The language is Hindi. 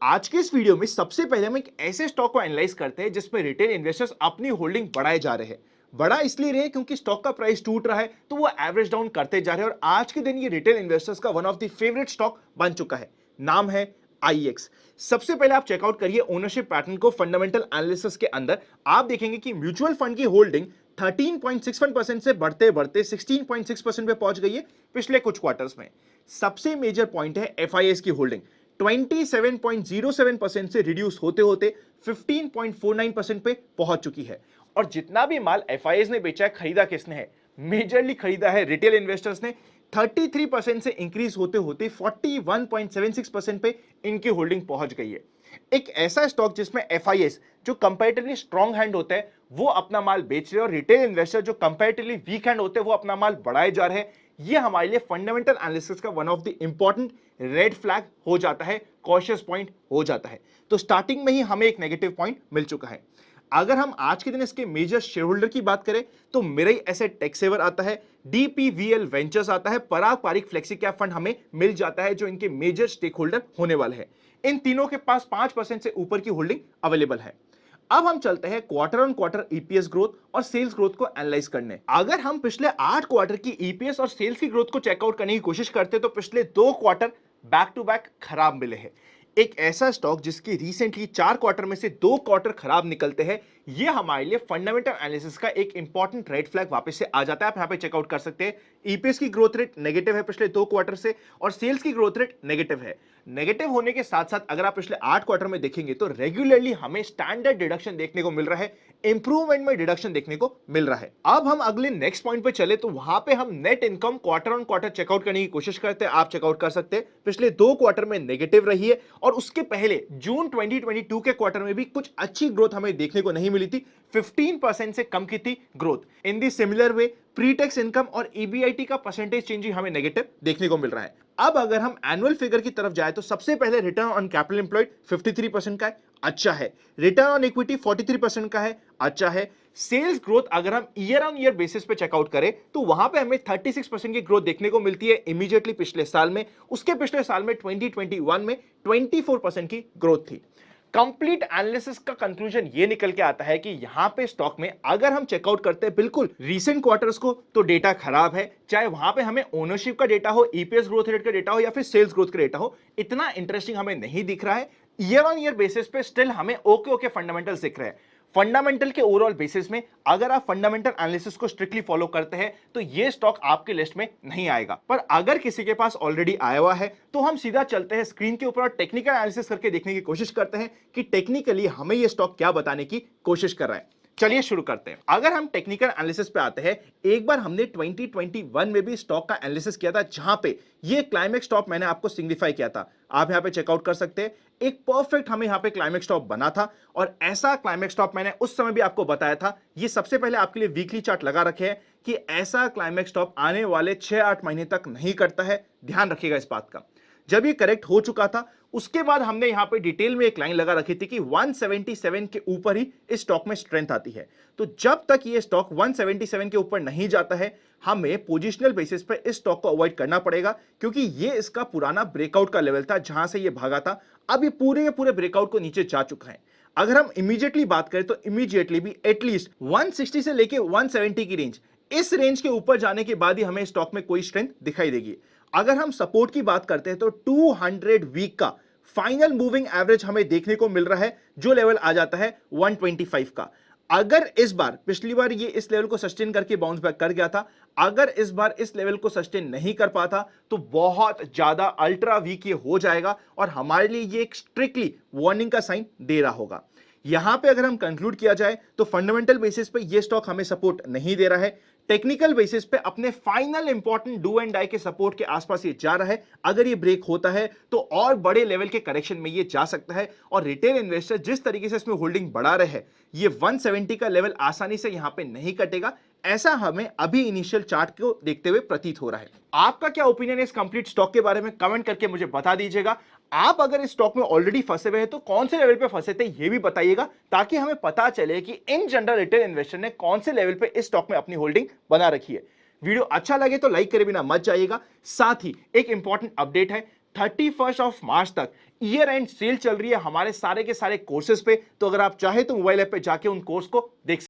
आज के इस वीडियो में सबसे पहले हम एक ऐसे स्टॉक को एनालाइज करते हैं जिसमें रिटेल इन्वेस्टर्स अपनी होल्डिंग बढ़ाए जा रहे हैं। बड़ा इसलिए रहे क्योंकि स्टॉक का प्राइस टूट रहा है तो वो एवरेज डाउन करते जा रहे हैं और आज के दिन ये रिटेल इन्वेस्टर्स का one of the favourite stock बन चुका है। नाम है आईएक्स। सबसे पहले आप चेकआउट करिए ओनरशिप पैटर्न को फंडामेंटल एनालिसिस के अंदर। आप देखेंगे कि म्यूचुअल फंड की होल्डिंग 13.61% से बढ़ते बढ़ते 16.6% पे पहुंच गई है पिछले कुछ क्वार्टर्स में। सबसे मेजर पॉइंट है एफआईएस की होल्डिंग 27.07% से रिड्यूस होते होते 15.49% पे पहुंच चुकी है। और जितना भी माल एफआईएस ने बेचा है, खरीदा किसने है? मेजरली खरीदा है रिटेल इन्वेस्टर्स ने। 33% से इंक्रीज होते होते 41.76% पे इनकी होल्डिंग पहुंच गई है। एक ऐसा स्टॉक जिसमें एफआईएस जो कंपैरेटिवली स्ट्रॉन्ग हैंड होता है वो अपना माल बेच रहे हैं और रिटेल इन्वेस्टर जो कंपैरेटिवली वीक हैंड होते हैं वो अपना माल बढ़ाए जा रहे हैं। ये हमारे लिए फंडामेंटल एनालिसिस का one of the important red flag हो जाता है, कॉशियस पॉइंट हो जाता है। तो स्टार्टिंग में ही हमें एक नेगेटिव पॉइंट मिल चुका है। अगर हम आज के दिन इसके मेजर शेयर होल्डर की बात करें तो मिराई एसेट टेकसेवर आता है, डीपीवीएल वेंचर्स आता है, पराग पारिक फ्लेक्सी कैप फंड हमें मिल जाता है जो इनके मेजर स्टेक होल्डर होने वाले हैं। इन तीनों के पास 5% से ऊपर की होल्डिंग अवेलेबल है। अब हम चलते हैं quarter on quarter EPS growth और सेल्स ग्रोथ को एनालाइज करने। अगर हम पिछले 8 क्वार्टर की ईपीएस और सेल्स की ग्रोथ को चेकआउट करने की कोशिश करते तो पिछले 2 क्वार्टर बैक टू बैक खराब मिले हैं। एक ऐसा स्टॉक जिसकी रिसेंटली 4 क्वार्टर में से 2 क्वार्टर खराब निकलते हैं, यह हमारे लिए फंडामेंटल एनालिसिस का एक इंपॉर्टेंट रेड फ्लैग वापस से आ जाता है। आप यहां पे चेकआउट कर सकते हैं ईपीएस की ग्रोथ रेट नेगेटिव है पिछले 2 क्वार्टर से और सेल्स की ग्रोथ रेट नेगेटिव है। नेगेटिव होने के साथ साथ अगर आप पिछले 8 क्वार्टर में देखेंगे तो रेगुलरली हमें स्टैंडर्ड डिडक्शन देखने को मिल रहा है, इंप्रूवमेंट में डिडक्शन देखने को मिल रहा है। अब हम अगले नेक्स्ट पॉइंट पे चले तो वहां पे हम net income quarter on quarter check out करने की कोशिश करते हैं। आप चेकआउट कर सकते हैं पिछले 2 क्वार्टर में नेगेटिव रही है और उसके पहले जून 2022 के क्वार्टर में भी कुछ अच्छी ग्रोथ हमें देखने को नहीं मिली थी। 15% से कम की थी growth. In the similar way pretax income और ईबीआईटी का परसेंटेज चेंज ही हमें नेगेटिव देखने को मिल रहा है। अब अगर हम एनुअल फिगर की तरफ जाए तो सबसे पहले रिटर्न ऑन कैपिटल एम्प्लॉयड 53% का है, अच्छा है। रिटर्न ऑन इक्विटी 43% का है, अच्छा है। सेल्स ग्रोथ अगर हम ईयर ऑन ईयर बेसिस पे चेकआउट करें तो वहां पे हमें 36% की ग्रोथ देखने को मिलती है इमीडिएटली पिछले साल में। उसके पिछले साल में 2021 में 24% की ग्रोथ थी। कंप्लीट एनालिसिस का कंक्लूजन ये निकल के आता है कि यहां पे स्टॉक में अगर हम चेकआउट करते हैं बिल्कुल रीसेंट क्वार्टर्स को तो डेटा खराब है, चाहे वहां पे हमें ओनरशिप का डेटा हो, ईपीएस ग्रोथ रेट का डेटा हो या फिर सेल्स ग्रोथ का डेटा हो, इतना इंटरेस्टिंग हमें नहीं दिख रहा है। ईयर ऑन ईयर बेसिस पे स्टिल हमें ओके ओके फंडामेंटल्स दिख रहे हैं। फंडामेंटल के ओवरऑल बेसिस में अगर आप फंडामेंटल एनालिसिस को स्ट्रिक्टली फॉलो करते हैं तो ये स्टॉक आपके लिस्ट में नहीं आएगा। पर अगर किसी के पास ऑलरेडी आया हुआ है तो हम सीधा चलते हैं स्क्रीन के ऊपर और टेक्निकल एनालिसिस करके देखने की कोशिश करते हैं कि टेक्निकली हमें ये स्टॉक क्या बताने की कोशिश कर रहा है। चलिए शुरू करते हैं। अगर हम टेक्निकल एनालिसिस पे आते हैं, एक बार हमने 2021 में भी स्टॉक का एनालिसिस किया था जहां पे ये क्लाइमेक्स स्टॉप मैंने आपको सिग्निफाई किया था। आप यहां पे चेकआउट कर सकते हैं। एक परफेक्ट हमें यहां पे क्लाइमेक्स स्टॉप बना था और ऐसा क्लाइमेक्स स्टॉप मैंने उस समय भी आपको बताया था। ये सबसे पहले आपके लिए वीकली चार्ट लगा रखे हैं कि ऐसा क्लाइमेक्स स्टॉप आने वाले 6-8 महीने तक नहीं करता है। ध्यान रखिएगा इस बात का। जब ये करेक्ट हो चुका था उसके बाद हमने यहां पे डिटेल में एक लाइन लगा रखी थी कि 177 के ऊपर ही इस स्टॉक में स्ट्रेंथ आती है। तो जब तक ये स्टॉक 177 के ऊपर नहीं जाता है हमें पोजिशनल बेसिस पे इस स्टॉक को अवॉइड करना पड़ेगा, क्योंकि ये इसका पुराना ब्रेकआउट का लेवल था जहां से ये भागा था। अब ये पूरे के पूरे ब्रेकआउट को नीचे जा चुका है। अगर हम इमीडिएटली बात करें तो इमीडिएटली भी एटलीस्ट 160 से लेके 170 की रेंज, इस रेंज के ऊपर जाने के बाद ही हमें स्टॉक में कोई स्ट्रेंथ दिखाई देगी। अगर हम सपोर्ट की बात करते हैं तो 200 वीक का फाइनल मूविंग एवरेज हमें देखने को मिल रहा है जो लेवल आ जाता है 125 का। अगर इस बार, पिछली बार ये इस लेवल को सस्टेन करके बाउंस बैक कर गया था, अगर इस बार इस लेवल को सस्टेन नहीं कर पाता तो बहुत ज्यादा अल्ट्रा वीक ये हो जाएगा और हमारे लिए ये एक स्ट्रिक्टली वार्निंग का साइन दे रहा होगा। यहां पे अगर हम कंक्लूड किया जाए तो फंडामेंटल बेसिस पे ये स्टॉक हमें सपोर्ट नहीं दे रहा है। टेक्निकल बेसिस पे अपने final important do and die के सपोर्ट के आसपास ये जा रहा है। अगर ये ब्रेक होता है तो और बड़े लेवल के करेक्शन में ये जा सकता है और रिटेल इन्वेस्टर जिस तरीके से इसमें होल्डिंग बढ़ा रहे हैं ये 170 का लेवल आसानी से यहां पे नहीं कटेगा, ऐसा हमें अभी इनिशियल चार्ट को देखते हुए प्रतीत हो रहा है। आपका क्या ओपिनियन है इस कंप्लीट स्टॉक के बारे में कमेंट करके मुझे बता दीजिएगा। आप अगर इस स्टॉक में ऑलरेडी फंसे हुए हैं तो कौन से लेवल पे फंसे थे ये भी बताइएगा, ताकि हमें पता चले कि इन जनरल रिटेल इन्वेस्टर ने कौन से लेवल पे इस स्टॉक में अपनी होल्डिंग बना रखी है। वीडियो अच्छा लगे तो लाइक करे बिना मत जाइएगा। साथ ही एक इंपॉर्टेंट अपडेट है, 31 ऑफ मार्च तक ईयर एंड सेल चल रही है हमारे सारे के सारे कोर्सेज पे। तो अगर आप चाहे तो मोबाइल ऐप पे जाके उन कोर्स को देख